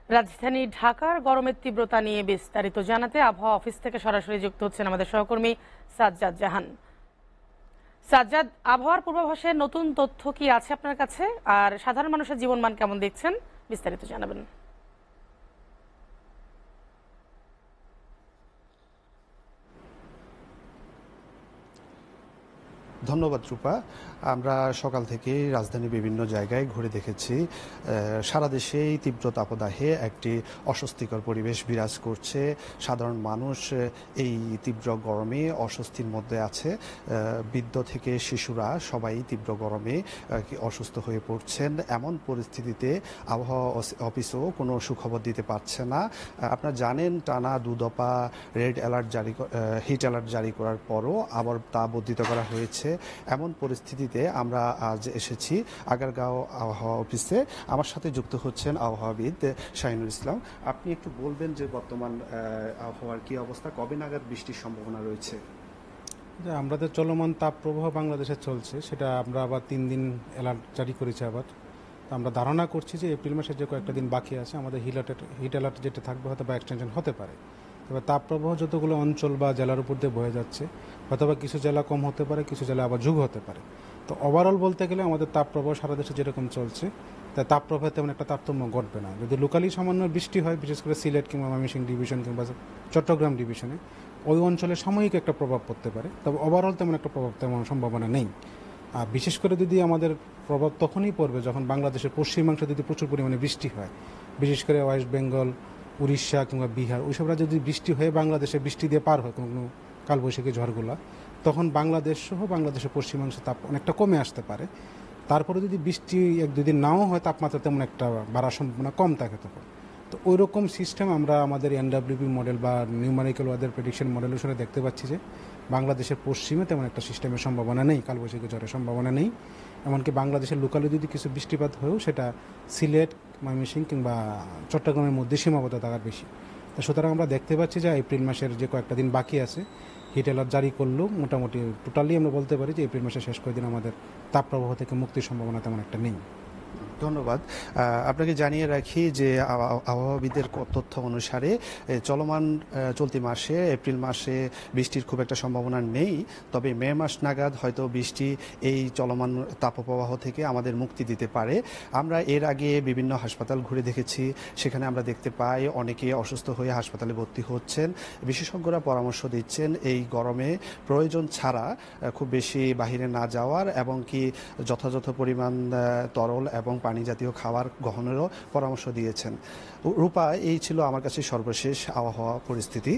রাজধানী ঢাকার গরমের তীব্রতা নিয়ে বিস্তারিত জানাতে আবহাওয়া অফিস থেকে সরাসরি যুক্ত হচ্ছেন আমাদের সহকর্মী সাজ্জাদ জাহান। সাজ্জাদ, আবহাওয়ার পূর্বাভাসের নতুন তথ্য কি আছে আপনার কাছে, আর সাধারণ মানুষের জীবনমান কেমন দেখছেন, বিস্তারিত জানাবেন। ধন্যবাদ রূপা। আমরা সকাল থেকে রাজধানীর বিভিন্ন জায়গায় ঘুরে দেখেছি। সারা দেশেই তীব্র তাপদাহে একটি অস্বস্তিকর পরিবেশ বিরাজ করছে। সাধারণ মানুষ এই তীব্র গরমে অস্বস্তির মধ্যে আছে। বৃদ্ধ থেকে শিশুরা সবাই তীব্র গরমে অসুস্থ হয়ে পড়ছেন। এমন পরিস্থিতিতে আবহাওয়া অফিসও কোনো সুখবর দিতে পারছে না। আপনারা জানেন, টানা দুদফা হিট অ্যালার্ট জারি করার পরও আবার তা বর্ধিত করা হয়েছে। এমন পরিস্থিতিতে আমরা আজ এসেছি আগারগাঁও আবহাওয়া অফিসে। আমার সাথে যুক্ত হচ্ছেন আবহাওয়াবিদ শাহিনুল ইসলাম। আপনি একটু বলবেন যে বর্তমান আবহাওয়ার কি অবস্থা, কবে নাগাদ বৃষ্টির সম্ভাবনা রয়েছে? আমাদের চলমান তাপপ্রবাহ বাংলাদেশে চলছে, সেটা আমরা আবার 3 দিন অ্যালার্ট জারি করেছি। আবার আমরা ধারণা করছি যে এপ্রিল মাসের যে কয়েকটা দিন বাকি আছে আমাদের হিট অ্যালার্ট যেটা থাকবে হয়তো বা এক্সটেনশন হতে পারে। তবে তাপপ্রবাহ যতগুলো অঞ্চল বা জেলার উপর দিয়ে বয়ে যাচ্ছে, হয়তো বা কিছু জেলা কম হতে পারে, কিছু জেলা আবার যুগ হতে পারে। তো ওভারঅল বলতে গেলে আমাদের তাপপ্রবাহ সারা দেশে যেরকম চলছে, তাই তাপপ্রবাহে তেমন একটা তারতম্য ঘটবে না। যদি লোকালি সামান্য বৃষ্টি হয়, বিশেষ করে সিলেট কিংবা ময়মনসিংহ ডিভিশন কিংবা চট্টগ্রাম ডিভিশনে, ওই অঞ্চলে সাময়িক একটা প্রভাব পড়তে পারে। তবে ওভারঅল তেমন একটা প্রভাব তেমন সম্ভাবনা নেই। আর বিশেষ করে যদি আমাদের প্রভাব তখনই পড়বে যখন বাংলাদেশের পশ্চিমাংশে যদি প্রচুর পরিমাণে বৃষ্টি হয়, বিশেষ করে ওয়েস্ট বেঙ্গল, উড়িষ্যা কিংবা বিহার, ওইসব রাজ্যে যদি বৃষ্টি হয়ে বাংলাদেশে বৃষ্টি দিয়ে পার হয় কোনো কালবৈশাখী ঝড়গুলো, তখন বাংলাদেশ সহ বাংলাদেশের পশ্চিমাংশে তাপ অনেকটা কমে আসতে পারে। তারপরে যদি বৃষ্টি 1-2 দিন নাও হয়, তাপমাত্রা তেমন একটা বাড়ার সম্ভাবনা কম থাকে তখন। তো ওই রকম সিস্টেম আমরা আমাদের এনডব্লিউপি মডেল বা নিউমারিক্যাল ওয়েদার প্রেডিকশন মডেল অনুসারে দেখতে পাচ্ছি যে বাংলাদেশের পশ্চিমে তেমন একটা সিস্টেমের সম্ভাবনা নেই, কালবৈশাখী ঝড়ের সম্ভাবনা নেই। এমনকি বাংলাদেশের লোকালে যদি কিছু বৃষ্টিপাত হয়েও সেটা সিলেট, ময়মনসিংহ কিংবা চট্টগ্রামের মধ্যে সীমাবদ্ধ থাকার বেশি। তো সুতরাং আমরা দেখতে পাচ্ছি যে এপ্রিল মাসের যে কয়েকটা দিন বাকি আছে, হিট অ্যালার্ট জারি করলেও মোটামুটি টোটালি আমরা বলতে পারি যে এপ্রিল মাসের শেষ কয়েকদিন আমাদের তাপপ্রবাহ থেকে মুক্তির সম্ভাবনা তেমন একটা নেই। ধন্যবাদ। আপনাকে জানিয়ে রাখি যে আবহাওয়াবিদের তথ্য অনুসারে চলতি মাসে এপ্রিল মাসে বৃষ্টির খুব একটা সম্ভাবনা নেই। তবে মে মাস নাগাদ হয়তো বৃষ্টি এই চলমান তাপপ্রবাহ থেকে আমাদের মুক্তি দিতে পারে। আমরা এর আগে বিভিন্ন হাসপাতাল ঘুরে দেখেছি, সেখানে আমরা দেখতে পাই অনেকে অসুস্থ হয়ে হাসপাতালে ভর্তি হচ্ছেন। বিশেষজ্ঞরা পরামর্শ দিচ্ছেন এই গরমে প্রয়োজন ছাড়া খুব বেশি বাহিরে না যাওয়ার, এবং কি যথাযথ পরিমাণ তরল এবং পানি জাতীয় খাবার গ্রহণেরও পরামর্শ দিয়েছেন। রূপা, এই ছিল আমার কাছে সর্বশেষ আবহাওয়া পরিস্থিতি।